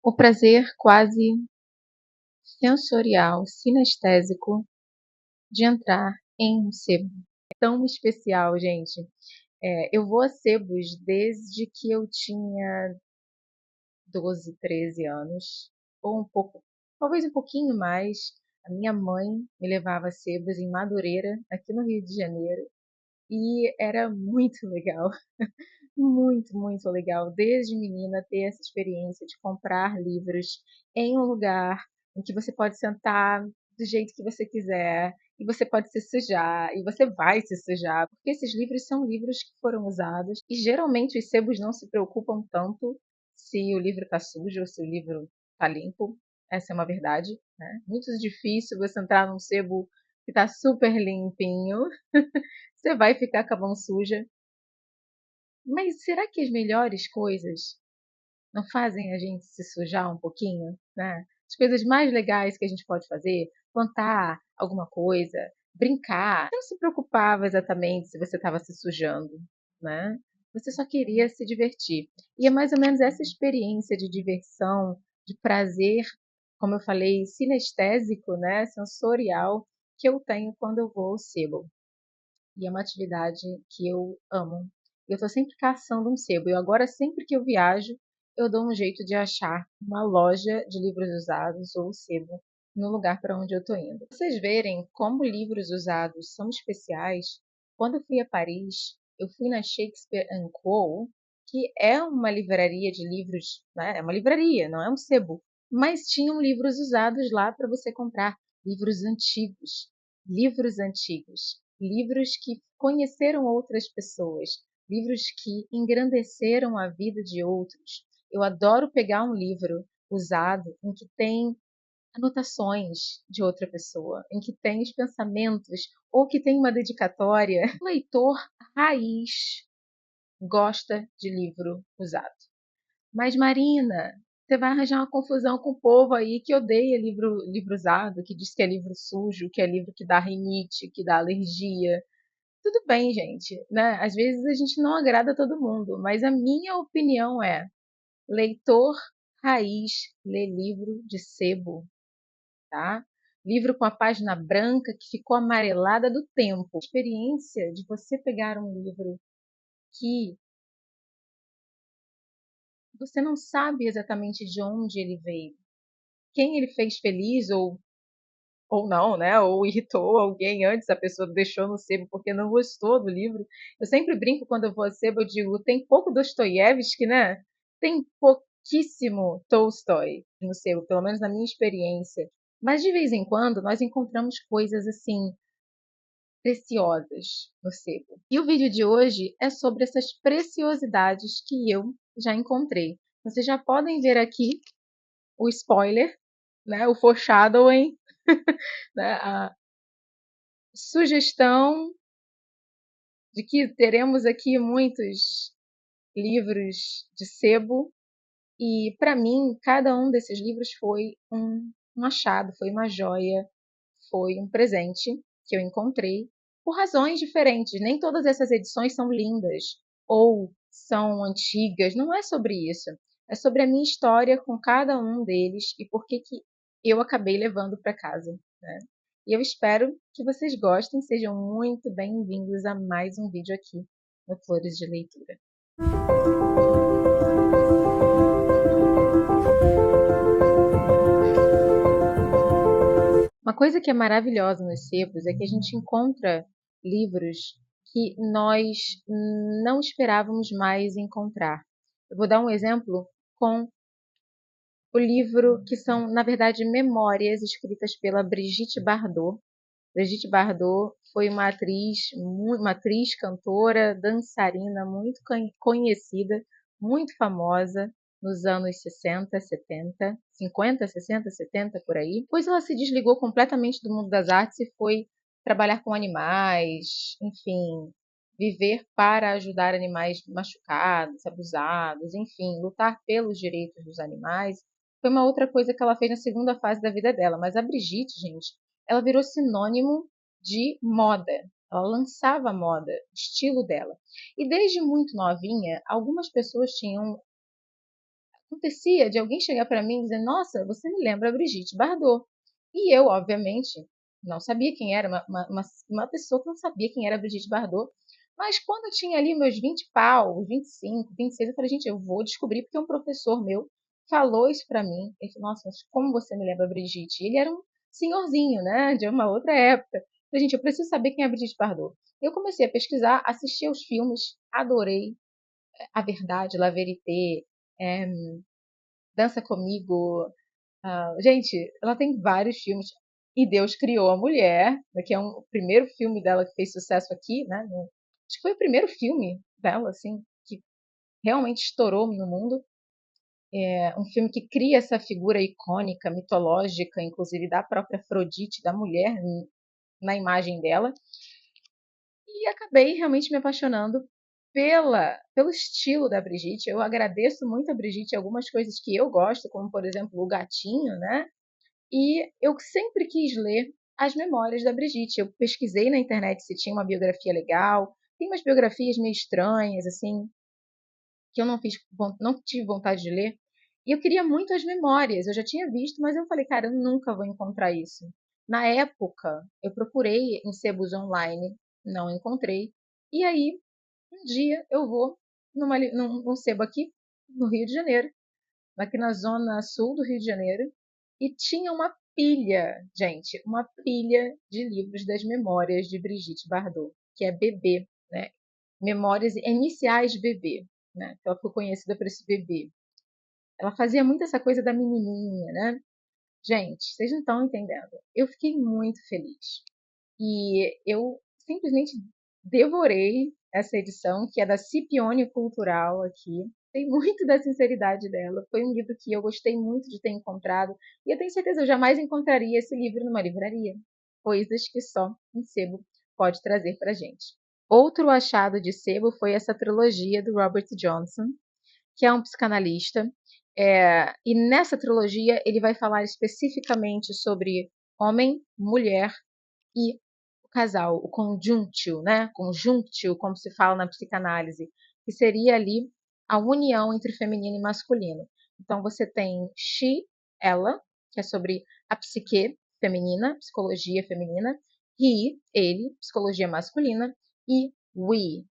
O prazer quase sensorial, sinestésico de entrar em um sebo. É tão especial, gente. Eu vou a sebos desde que eu tinha 12, 13 anos, ou um pouco, talvez um pouquinho mais. A minha mãe me levava a sebos em Madureira, aqui no Rio de Janeiro, e era muito legal. Muito, muito legal, desde menina, ter essa experiência de comprar livros em um lugar em que você pode sentar do jeito que você quiser, e você pode se sujar, e você vai se sujar, porque esses livros são livros que foram usados, e geralmente os sebos não se preocupam tanto se o livro está sujo ou se o livro está limpo. Essa é uma verdade, né? Muito difícil você entrar num sebo que está super limpinho, você vai ficar com a mão suja. Mas será que as melhores coisas não fazem a gente se sujar um pouquinho, né? As coisas mais legais que a gente pode fazer, plantar alguma coisa, brincar. Você não se preocupava exatamente se você estava se sujando, né? Você só queria se divertir. E é mais ou menos essa experiência de diversão, de prazer, como eu falei, sinestésico, né? Sensorial, que eu tenho quando eu vou ao sebo. E é uma atividade que eu amo. Eu estou sempre caçando um sebo. Eu agora, sempre que eu viajo, eu dou um jeito de achar uma loja de livros usados ou sebo no lugar para onde eu estou indo. Pra vocês verem como livros usados são especiais, quando eu fui a Paris, eu fui na Shakespeare Co., que é uma livraria de livros, né? É uma livraria, não é um sebo, mas tinham livros usados lá para você comprar, livros antigos, livros que conheceram outras pessoas, livros que engrandeceram a vida de outros. Eu adoro pegar um livro usado em que tem anotações de outra pessoa, em que tem os pensamentos ou que tem uma dedicatória. O leitor raiz gosta de livro usado. Mas, Marina, você vai arranjar uma confusão com o povo aí que odeia livro usado, que diz que é livro sujo, que é livro que dá rinite, que dá alergia. Tudo bem, gente, né? Às vezes a gente não agrada todo mundo, mas a minha opinião é: leitor raiz lê livro de sebo, tá? Livro com a página branca que ficou amarelada do tempo. A experiência de você pegar um livro que você não sabe exatamente de onde ele veio, quem ele fez feliz ou não, né? Ou irritou alguém antes, a pessoa deixou no sebo porque não gostou do livro. Eu sempre brinco quando eu vou a sebo, eu digo, tem pouco Dostoiévski, né? Tem pouquíssimo Tolstói no sebo, pelo menos na minha experiência. Mas de vez em quando nós encontramos coisas assim preciosas no sebo. E o vídeo de hoje é sobre essas preciosidades que eu já encontrei. Vocês já podem ver aqui o spoiler, né? O foreshadowing, né? A sugestão de que teremos aqui muitos livros de sebo, e para mim cada um desses livros foi um achado, foi uma joia, foi um presente que eu encontrei por razões diferentes. Nem todas essas edições são lindas ou são antigas, não é sobre isso. É sobre a minha história com cada um deles e por que eu acabei levando para casa, né? E eu espero que vocês gostem, sejam muito bem-vindos a mais um vídeo aqui no Flores de Leitura. Uma coisa que é maravilhosa nos sebos é que a gente encontra livros que nós não esperávamos mais encontrar. Eu vou dar um exemplo com o livro que são, na verdade, memórias escritas pela Brigitte Bardot. Brigitte Bardot foi uma atriz, cantora, dançarina muito conhecida, muito famosa nos anos 60, 70, 50, 60, 70 por aí. Depois ela se desligou completamente do mundo das artes e foi trabalhar com animais, enfim, viver para ajudar animais machucados, abusados, enfim, lutar pelos direitos dos animais. Foi uma outra coisa que ela fez na segunda fase da vida dela. Mas a Brigitte, gente, ela virou sinônimo de moda. Ela lançava moda, estilo dela. E desde muito novinha, algumas pessoas tinham acontecia de alguém chegar para mim e dizer: Nossa, você me lembra a Brigitte Bardot. E eu, obviamente, não sabia quem era, uma pessoa que não sabia quem era a Brigitte Bardot. Mas quando eu tinha ali meus 20 pau, 25, 26, eu falei: Gente, eu vou descobrir porque um professor meu falou isso para mim. Ele falou: Nossa, mas como você me lembra a Brigitte? Ele era um senhorzinho, né, de uma outra época. Eu falei: Gente, eu preciso saber quem é a Brigitte Bardot. Eu comecei a pesquisar, assisti aos filmes, adorei. A Verdade, La Vérité, é, Dança Comigo. Gente, ela tem vários filmes. E Deus Criou a Mulher, né, que é o primeiro filme dela que fez sucesso aqui, né? Acho que foi o primeiro filme dela, assim, que realmente estourou no mundo. É um filme que cria essa figura icônica, mitológica, inclusive da própria Afrodite, da mulher, na imagem dela. E acabei realmente me apaixonando pelo estilo da Brigitte. Eu agradeço muito a Brigitte algumas coisas que eu gosto, como por exemplo o Gatinho, né? E eu sempre quis ler as memórias da Brigitte. Eu pesquisei na internet se tinha uma biografia legal. Tem umas biografias meio estranhas, assim, que eu não tive vontade de ler. E eu queria muito as memórias. Eu já tinha visto, mas eu falei, cara, eu nunca vou encontrar isso. Na época, eu procurei em sebos online, não encontrei. E aí, um dia eu vou num sebo aqui no Rio de Janeiro, aqui na zona sul do Rio de Janeiro, e tinha uma pilha, gente, uma pilha de livros das memórias de Brigitte Bardot, que é Bebê, né? Memórias iniciais de Bebê, né? Ela ficou conhecida por esse bebê. Ela fazia muito essa coisa da menininha, né? Gente, vocês não estão entendendo. Eu fiquei muito feliz. E eu simplesmente devorei essa edição, que é da Cipione Cultural aqui. Tem muito da sinceridade dela. Foi um livro que eu gostei muito de ter encontrado. E eu tenho certeza que eu jamais encontraria esse livro numa livraria. Coisas que só um sebo pode trazer pra gente. Outro achado de sebo foi essa trilogia do Robert Johnson, que é um psicanalista. E nessa trilogia ele vai falar especificamente sobre homem, mulher e o casal, o conjunktio, né? Conjunktio, como se fala na psicanálise, que seria ali a união entre feminino e masculino. Então você tem she, ela, que é sobre a psique feminina, psicologia feminina, he, ele, psicologia masculina, e we,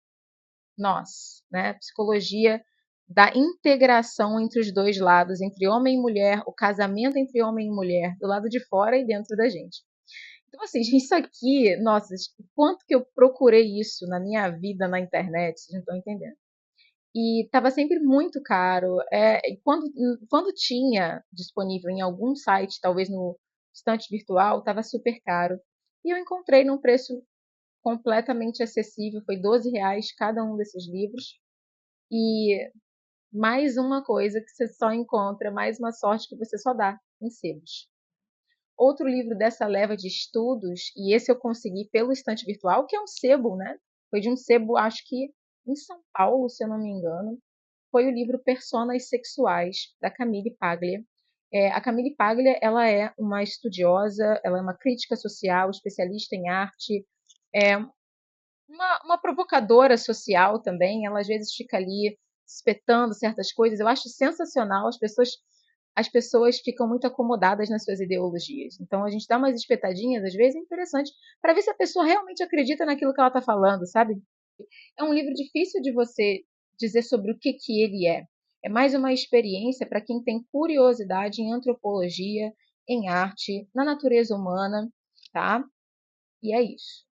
nós, né? Psicologia da integração entre os dois lados, entre homem e mulher, o casamento entre homem e mulher, do lado de fora e dentro da gente. Então, assim, isso aqui, nossa, quanto que eu procurei isso na minha vida na internet, vocês não estão entendendo. E estava sempre muito caro. E quando tinha disponível em algum site, talvez no estante virtual, estava super caro. E eu encontrei num preço completamente acessível, foi R$ 12 cada um desses livros. E mais uma coisa que você só encontra, mais uma sorte que você só dá em sebos. Outro livro dessa leva de estudos, e esse eu consegui pelo estante virtual, que é um sebo, né? Foi de um sebo, acho que em São Paulo, se eu não me engano, foi o livro Personas Sexuais, da Camille Paglia. A Camille Paglia, ela é uma estudiosa, ela é uma crítica social, especialista em arte, é uma provocadora social também, ela às vezes fica ali espetando certas coisas. Eu acho sensacional, as pessoas ficam muito acomodadas nas suas ideologias. Então a gente dá umas espetadinhas, às vezes é interessante, para ver se a pessoa realmente acredita naquilo que ela está falando, sabe? É um livro difícil de você dizer sobre o que ele é. É mais uma experiência para quem tem curiosidade em antropologia, em arte, na natureza humana, tá? E é isso.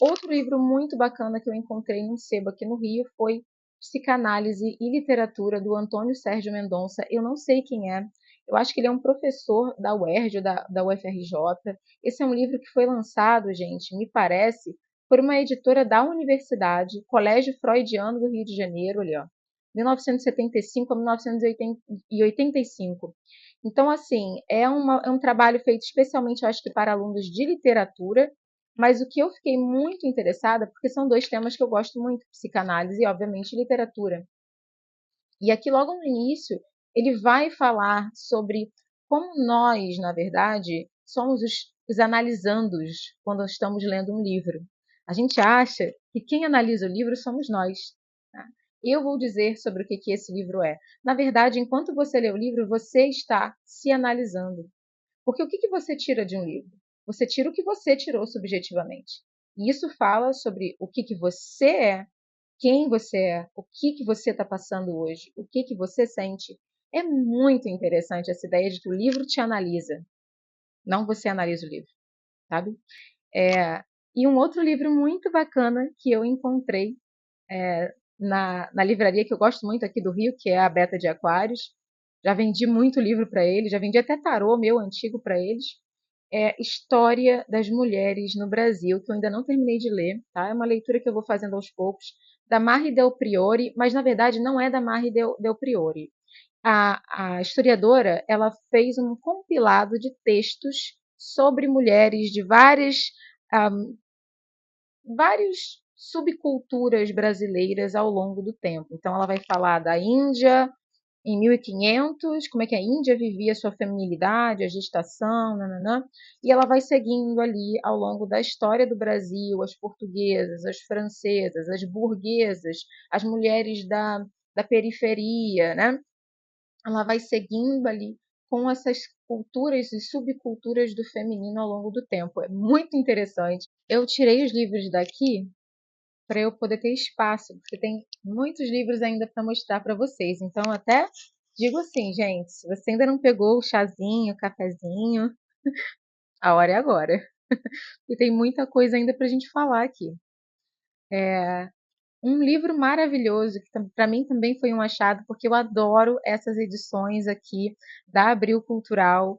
Outro livro muito bacana que eu encontrei num sebo aqui no Rio foi Psicanálise e Literatura, do Antônio Sérgio Mendonça. Eu não sei quem é. Eu acho que ele é um professor da UERJ, da UFRJ. Esse é um livro que foi lançado, gente, me parece, por uma editora da universidade, Colégio Freudiano do Rio de Janeiro, ali, ó, 1975 a 1985. Então, assim, é um trabalho feito especialmente, eu acho que para alunos de literatura, mas o que eu fiquei muito interessada, porque são dois temas que eu gosto muito, psicanálise e, obviamente, literatura. E aqui, logo no início, ele vai falar sobre como nós, na verdade, somos os analisandos quando estamos lendo um livro. A gente acha que quem analisa o livro somos nós. Tá? Eu vou dizer sobre o que esse livro é. Na verdade, enquanto você lê o livro, você está se analisando. Porque o que você tira de um livro? Você tira o que você tirou subjetivamente. E isso fala sobre o que você é, quem você é, o que você está passando hoje, o que você sente. É muito interessante essa ideia de que o livro te analisa, não você analisa o livro, sabe? E um outro livro muito bacana que eu encontrei na livraria que eu gosto muito aqui do Rio, que é a Beta de Aquários. Já vendi muito livro para eles, já vendi até tarô meu antigo para eles. É História das Mulheres no Brasil, que eu ainda não terminei de ler, tá? É uma leitura que eu vou fazendo aos poucos, da Marie Del Priore, mas na verdade não é da Marie Del Priore. A historiadora, ela fez um compilado de textos sobre mulheres de várias subculturas brasileiras ao longo do tempo. Então, ela vai falar da Índia em 1500, como é que a Índia vivia sua feminilidade, a gestação, nananã, e ela vai seguindo ali ao longo da história do Brasil, as portuguesas, as francesas, as burguesas, as mulheres da periferia, né? Ela vai seguindo ali com essas culturas e subculturas do feminino ao longo do tempo. É muito interessante. Eu tirei os livros daqui para eu poder ter espaço, porque tem muitos livros ainda para mostrar para vocês. Então, até digo assim, gente, se você ainda não pegou o chazinho, o cafezinho, a hora é agora. E tem muita coisa ainda para a gente falar aqui. Um livro maravilhoso, que para mim também foi um achado, porque eu adoro essas edições aqui da Abril Cultural,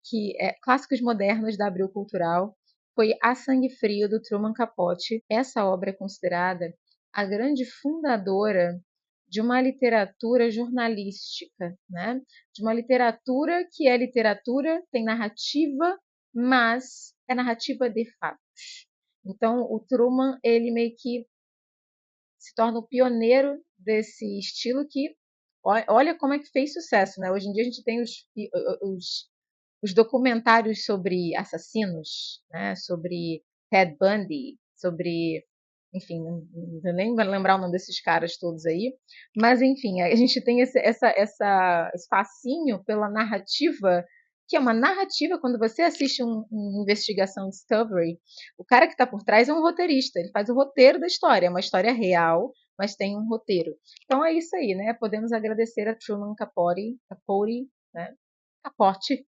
que é Clássicos Modernos da Abril Cultural, foi A Sangue Frio, do Truman Capote. Essa obra é considerada a grande fundadora de uma literatura jornalística, né? De uma literatura que é literatura, tem narrativa, mas é narrativa de fatos. Então, o Truman, ele meio que se torna o pioneiro desse estilo que, olha como é que fez sucesso, né? Hoje em dia a gente tem os documentários sobre assassinos, né? Sobre Ted Bundy, sobre, enfim, não vou nem lembrar o nome desses caras todos aí, mas enfim, a gente tem esse espacinho pela narrativa, que é uma narrativa. Quando você assiste uma investigação Discovery, o cara que está por trás é um roteirista, ele faz o roteiro da história, é uma história real, mas tem um roteiro. Então é isso aí, né? Podemos agradecer a Truman Capote, né? Capote,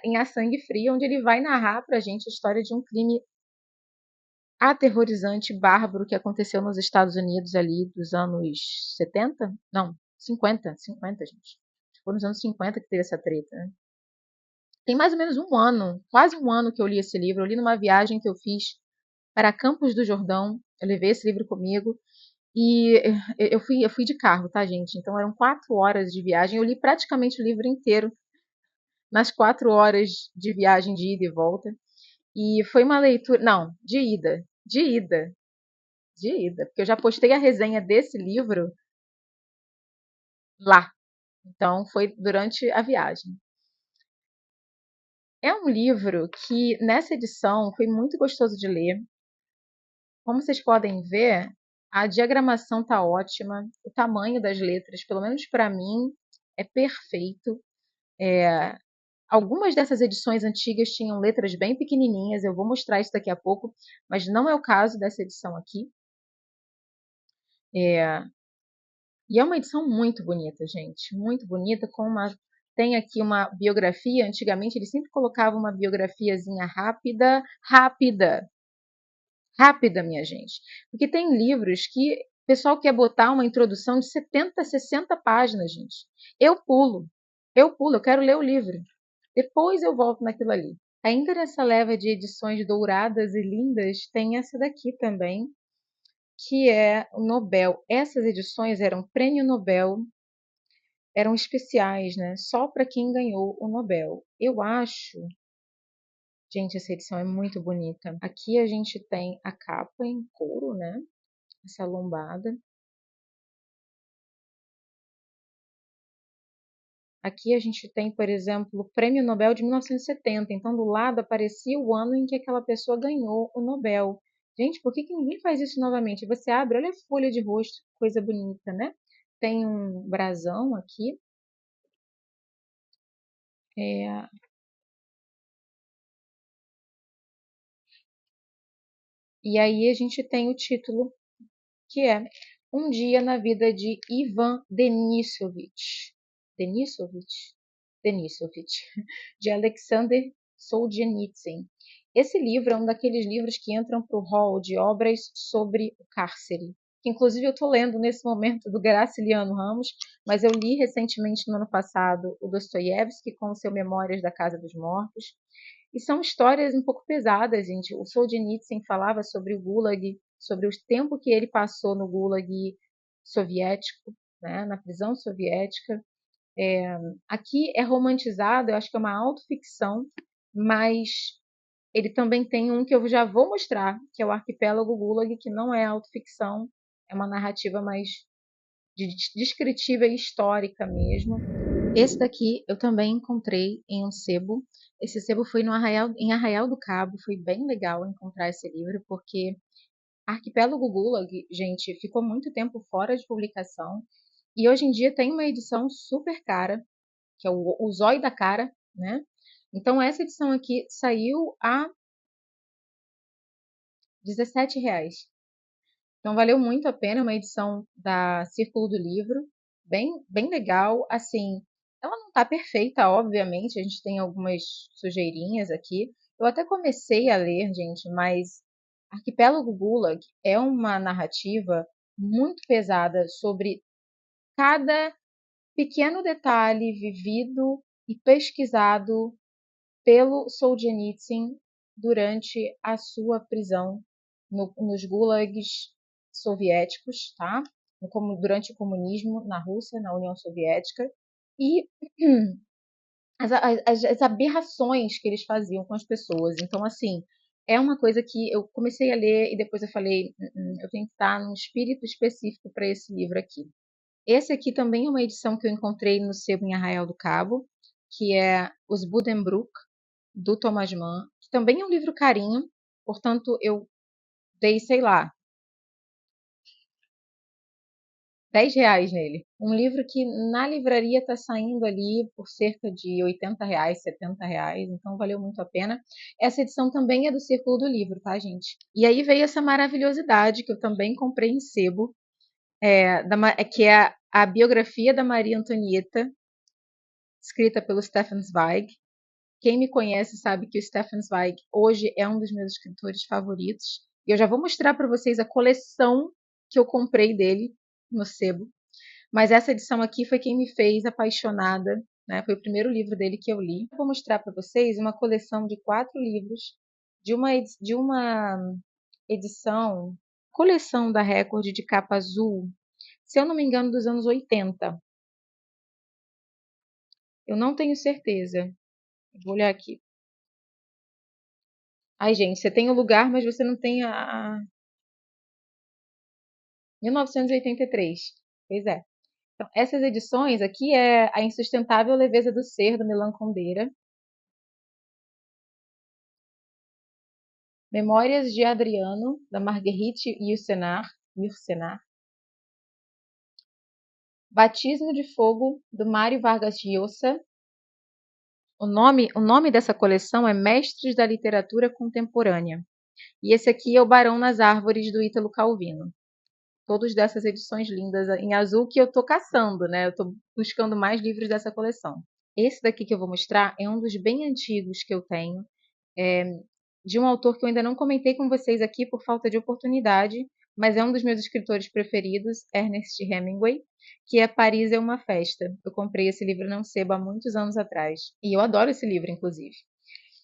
em A Sangue Frio, onde ele vai narrar para a gente a história de um crime aterrorizante, bárbaro, que aconteceu nos Estados Unidos ali dos anos 70? Não, 50, gente. Foi nos anos 50 que teve essa treta, né? Tem mais ou menos um ano, quase um ano que eu li esse livro. Eu li numa viagem que eu fiz para Campos do Jordão. Eu levei esse livro comigo e eu fui de carro, tá, gente? Então eram 4 horas de viagem. Eu li praticamente o livro inteiro nas 4 horas de viagem de ida e volta. E foi uma leitura. Não, de ida. De ida. De ida. Porque eu já postei a resenha desse livro lá. Então foi durante a viagem. É um livro que, nessa edição, foi muito gostoso de ler. Como vocês podem ver, a diagramação tá ótima, o tamanho das letras, pelo menos para mim, é perfeito. Algumas dessas edições antigas tinham letras bem pequenininhas, eu vou mostrar isso daqui a pouco, mas não é o caso dessa edição aqui. E é uma edição muito bonita, gente, muito bonita, tem aqui uma biografia. Antigamente eles sempre colocavam uma biografiazinha rápida, rápida, rápida, minha gente. Porque tem livros que o pessoal quer botar uma introdução de 70, 60 páginas, gente. Eu quero ler o livro. Depois eu volto naquilo ali. Ainda nessa leva de edições douradas e lindas, tem essa daqui também, que é o Nobel. Essas edições eram prêmio Nobel, eram especiais, né? Só para quem ganhou o Nobel. Eu acho, gente, essa edição é muito bonita. Aqui a gente tem a capa em couro, né? Essa lombada. Aqui a gente tem, por exemplo, o Prêmio Nobel de 1970. Então, do lado aparecia o ano em que aquela pessoa ganhou o Nobel. Gente, por que que ninguém faz isso novamente? Você abre, olha a folha de rosto, coisa bonita, né? Tem um brasão aqui. É, e aí a gente tem o título, que é Um Dia na Vida de Ivan Denisovich. Denisovich? Denisovich, de Alexander Solzhenitsyn. Esse livro é um daqueles livros que entram para o hall de obras sobre o cárcere. Que, inclusive, eu estou lendo nesse momento do Graciliano Ramos, mas eu li recentemente, no ano passado, o Dostoiévski com o seu Memórias da Casa dos Mortos. E são histórias um pouco pesadas, gente. O Solzhenitsyn falava sobre o Gulag, sobre o tempo que ele passou no Gulag soviético, né, na prisão soviética. Aqui é romantizado, eu acho que é uma autoficção, mas ele também tem um que eu já vou mostrar, que é o Arquipélago Gulag, que não é autoficção, é uma narrativa mais descritiva e histórica mesmo. Esse daqui eu também encontrei em um sebo. Esse sebo foi no em Arraial do Cabo. Foi bem legal encontrar esse livro, porque Arquipélago Gulag, gente, ficou muito tempo fora de publicação. E hoje em dia tem uma edição super cara, que é o Zóio da Cara, né? Então essa edição aqui saiu a R$ 17. Então valeu muito a pena, uma edição da Círculo do Livro, bem legal. Assim, ela não está perfeita, obviamente, a gente tem algumas sujeirinhas aqui. Eu até comecei a ler, gente, mas Arquipélago Gulag é uma narrativa muito pesada sobre cada pequeno detalhe vivido e pesquisado pelo Solzhenitsyn durante a sua prisão nos gulags soviéticos, tá? Durante o comunismo na Rússia, na União Soviética, e as aberrações que eles faziam com as pessoas. Então, assim, é uma coisa que eu comecei a ler e depois eu falei, eu tenho que estar num espírito específico para esse livro aqui. Esse aqui também é uma edição que eu encontrei no sebo em Arraial do Cabo, que é Os Buddenbrook, do Thomas Mann, que também é um livro carinho, portanto eu dei, sei lá, R$ 10 nele. Um livro que na livraria está saindo ali por cerca de R$ 80, R$ 70, então valeu muito a pena. Essa edição também é do Círculo do Livro, tá, gente? E aí veio essa maravilhosidade que eu também comprei em sebo, que é a biografia da Maria Antonieta, escrita pelo Stefan Zweig. Quem me conhece sabe que o Stefan Zweig hoje é um dos meus escritores favoritos. E eu já vou mostrar para vocês a coleção que eu comprei dele no sebo. Mas essa edição aqui foi quem me fez apaixonada, né? Foi o primeiro livro dele que eu li. Eu vou mostrar para vocês uma coleção de 4 livros de uma edição, coleção da Record de capa azul, se eu não me engano, dos anos 80. Eu não tenho certeza. Vou olhar aqui. Ai, gente, você tem o lugar, mas você não tem a 1983. Pois é. Então, essas edições aqui é A Insustentável Leveza do Ser, do Milan Kundera. Memórias de Adriano, da Marguerite Yourcenar. Batismo de Fogo, do Mário Vargas Llosa. O nome dessa coleção é Mestres da Literatura Contemporânea. E esse aqui é o Barão nas Árvores, do Ítalo Calvino. Todos dessas edições lindas em azul que eu estou caçando, né? Eu estou buscando mais livros dessa coleção. Esse daqui que eu vou mostrar é um dos bem antigos que eu tenho, é, de um autor que eu ainda não comentei com vocês aqui por falta de oportunidade, mas é um dos meus escritores preferidos, Ernest Hemingway, que é Paris é uma Festa. Eu comprei esse livro não sebo há muitos anos atrás. E eu adoro esse livro, inclusive.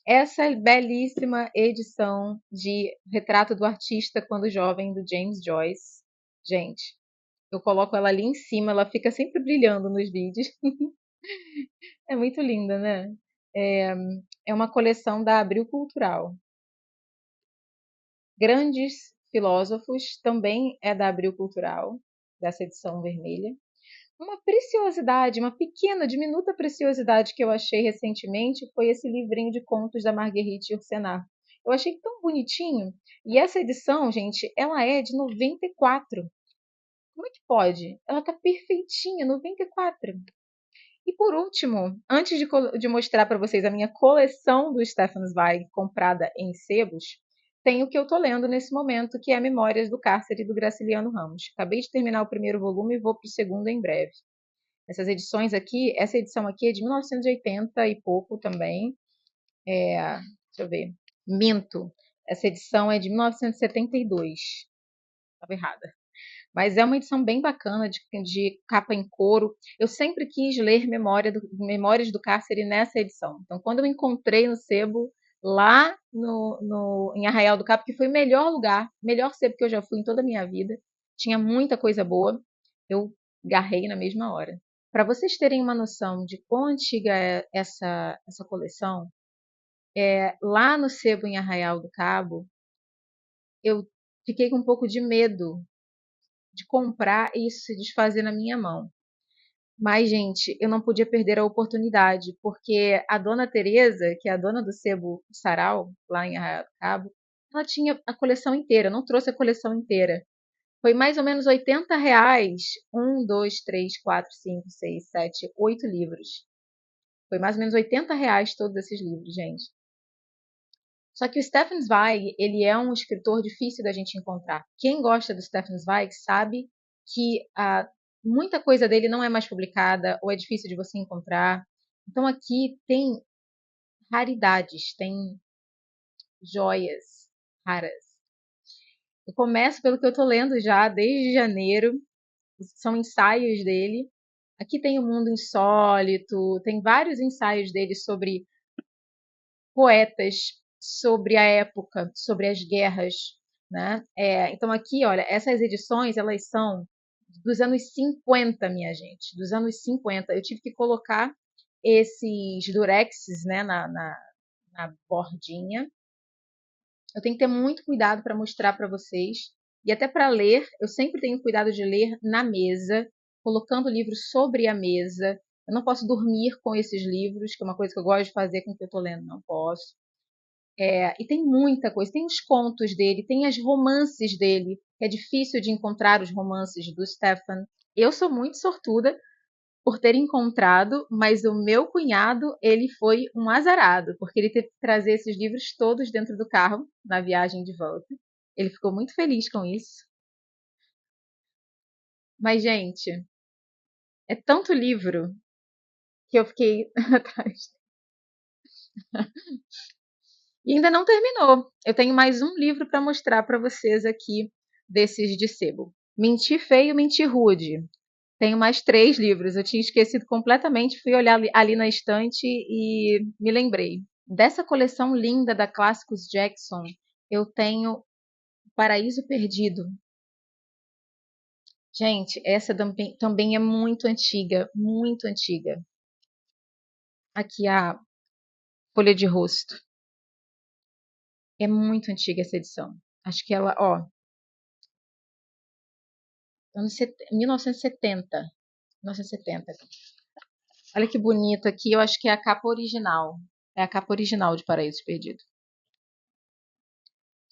Essa belíssima edição de Retrato do Artista quando Jovem, do James Joyce. Gente, eu coloco ela ali em cima, ela fica sempre brilhando nos vídeos. É muito linda, né? É, é uma coleção da Abril Cultural. Grandes Filósofos também é da Abril Cultural, dessa edição vermelha. Uma preciosidade, uma pequena, diminuta preciosidade que eu achei recentemente foi esse livrinho de contos da Marguerite Yourcenar. Eu achei tão bonitinho. E essa edição, gente, ela é de 94. Como é que pode? Ela tá perfeitinha, 94. E por último, antes de mostrar para vocês a minha coleção do Stefan Zweig comprada em sebos, tem o que eu estou lendo nesse momento, que é Memórias do Cárcere do Graciliano Ramos. Acabei de terminar o primeiro volume e vou para o segundo em breve. Essas edições aqui, essa edição aqui é de 1980 e pouco também. Deixa eu ver. Minto. Essa edição é de 1972. Estava errada. Mas é uma edição bem bacana, de capa em couro. Eu sempre quis ler Memórias do Cárcere nessa edição. Então, quando eu encontrei no sebo, lá em Arraial do Cabo, que foi o melhor lugar, melhor sebo que eu já fui em toda a minha vida, tinha muita coisa boa, eu garrei na mesma hora. Para vocês terem uma noção de quão antiga é essa coleção, lá no sebo em Arraial do Cabo, eu fiquei com um pouco de medo de comprar e isso se desfazer na minha mão. Mas, gente, eu não podia perder a oportunidade, porque a dona Tereza, que é a dona do sebo Sarau, lá em Arraial do Cabo, ela tinha a coleção inteira, não trouxe a coleção inteira. Foi mais ou menos R$ 80. 8 livros. Foi mais ou menos R$ 80 todos esses livros, gente. Só que o Stefan Zweig, ele é um escritor difícil da gente encontrar. Quem gosta do Stefan Zweig sabe que muita coisa dele não é mais publicada ou é difícil de você encontrar. Então aqui tem raridades, tem joias raras. Eu começo pelo que eu estou lendo já desde janeiro, são ensaios dele. Aqui tem o Mundo Insólito, tem vários ensaios dele sobre poetas, sobre a época, sobre as guerras, né? Então aqui, olha, essas edições, elas são dos anos 50, minha gente, dos anos 50. Eu tive que colocar esses durexes, né, na bordinha. Eu tenho que ter muito cuidado para mostrar para vocês. E até para ler, eu sempre tenho cuidado de ler na mesa, colocando o livro sobre a mesa. Eu não posso dormir com esses livros, que é uma coisa que eu gosto de fazer com o que eu estou lendo, não posso. E tem muita coisa, tem os contos dele, tem as romances dele. É difícil de encontrar os romances do Stefan. Eu sou muito sortuda por ter encontrado, mas o meu cunhado, ele foi um azarado, porque ele teve que trazer esses livros todos dentro do carro na viagem de volta. Ele ficou muito feliz com isso. Mas, gente, é tanto livro que eu fiquei atrás. E ainda não terminou. Eu tenho mais um livro para mostrar para vocês aqui desses de sebo. Mentir Feio, Mentir Rude. Tenho mais 3 livros. Eu tinha esquecido completamente. Fui olhar ali na estante e me lembrei. Dessa coleção linda da Clássicos Jackson, eu tenho Paraíso Perdido. Gente, essa também é muito antiga, muito antiga. Aqui a folha de rosto. É muito antiga essa edição. Acho que ela, ó, 1970. 1970. Olha que bonito aqui. Eu acho que é a capa original. É a capa original de Paraíso Perdido.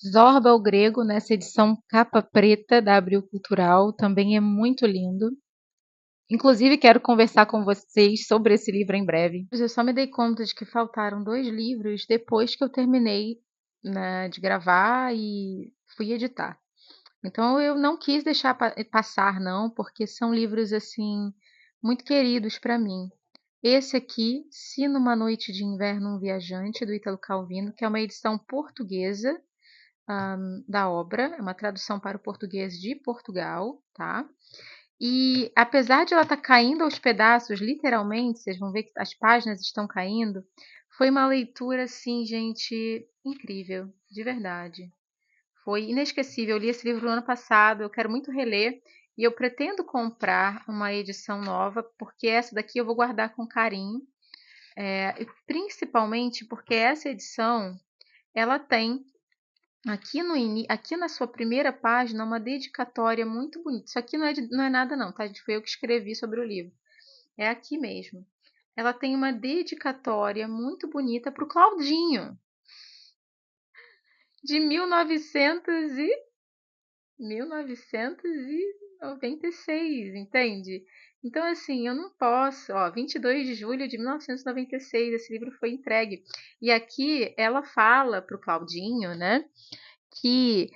Zorba o Grego, nessa edição capa preta da Abril Cultural. Também é muito lindo. Inclusive, quero conversar com vocês sobre esse livro em breve. Eu só me dei conta de que faltaram 2 livros depois que eu terminei, né, de gravar e fui editar. Então eu não quis deixar passar não, porque são livros assim muito queridos para mim. Esse aqui, Se numa Noite de Inverno um Viajante, do Ítalo Calvino, que é uma edição portuguesa da obra, é uma tradução para o português de Portugal, tá? E apesar de ela estar caindo aos pedaços, literalmente, vocês vão ver que as páginas estão caindo, foi uma leitura assim, gente, incrível, de verdade. Foi inesquecível. Eu li esse livro no ano passado, eu quero muito reler e eu pretendo comprar uma edição nova, porque essa daqui eu vou guardar com carinho, principalmente porque essa edição ela tem aqui na sua primeira página uma dedicatória muito bonita. Isso aqui não é nada não, tá? Gente, foi eu que escrevi sobre o livro. É aqui mesmo. Ela tem uma dedicatória muito bonita para o Claudinho. de 1996, entende? Então, assim, eu não posso. Ó, 22 de julho de 1996, esse livro foi entregue. E aqui ela fala para o Claudinho, né, que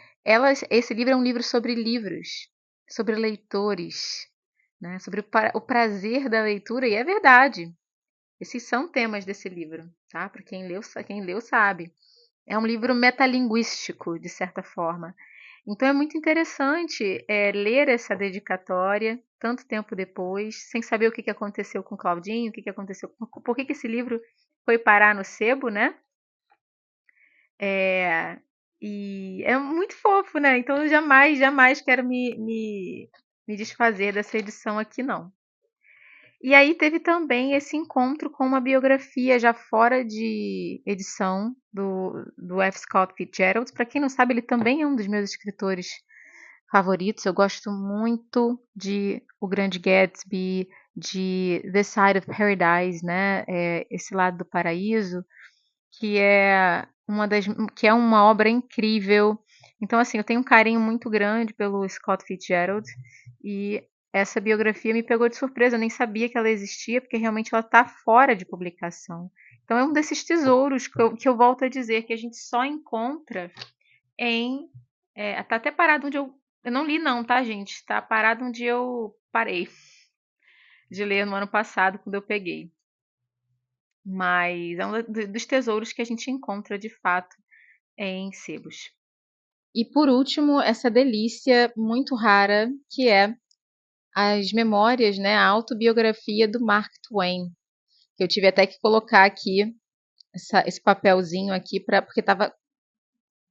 esse livro é um livro sobre livros, sobre leitores, né, sobre o prazer da leitura, e é verdade. Esses são temas desse livro, tá? Para quem leu sabe. É um livro metalinguístico, de certa forma. Então é muito interessante ler essa dedicatória tanto tempo depois, sem saber o que aconteceu com Claudinho, o que aconteceu, por que esse livro foi parar no sebo, né? É, e é muito fofo, né? Então eu jamais quero me desfazer dessa edição aqui, não. E aí teve também esse encontro com uma biografia já fora de edição do F. Scott Fitzgerald. Para quem não sabe, ele também é um dos meus escritores favoritos. Eu gosto muito de O Grande Gatsby, de The Side of Paradise, né? Esse lado do paraíso, que é que é uma obra incrível. Então, assim, eu tenho um carinho muito grande pelo Scott Fitzgerald e essa biografia me pegou de surpresa. Eu nem sabia que ela existia, porque realmente ela está fora de publicação. Então, é um desses tesouros que eu volto a dizer que a gente só encontra em. Tá até parado onde eu. Eu não li, não, tá, gente? Tá parado onde eu parei de ler no ano passado, quando eu peguei. Mas é um dos tesouros que a gente encontra de fato em sebos. E por último, essa delícia muito rara que é as memórias, né, a autobiografia do Mark Twain, que eu tive até que colocar aqui esse papelzinho aqui porque estava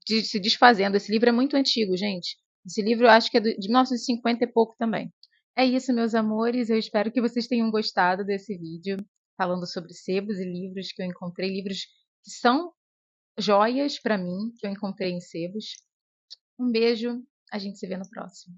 se desfazendo. Esse livro é muito antigo, gente. Esse livro eu acho que é de 1950 e pouco também. É isso, meus amores. Eu espero que vocês tenham gostado desse vídeo falando sobre sebos e livros que eu encontrei, livros que são joias para mim, que eu encontrei em sebos. Um beijo, a gente se vê no próximo.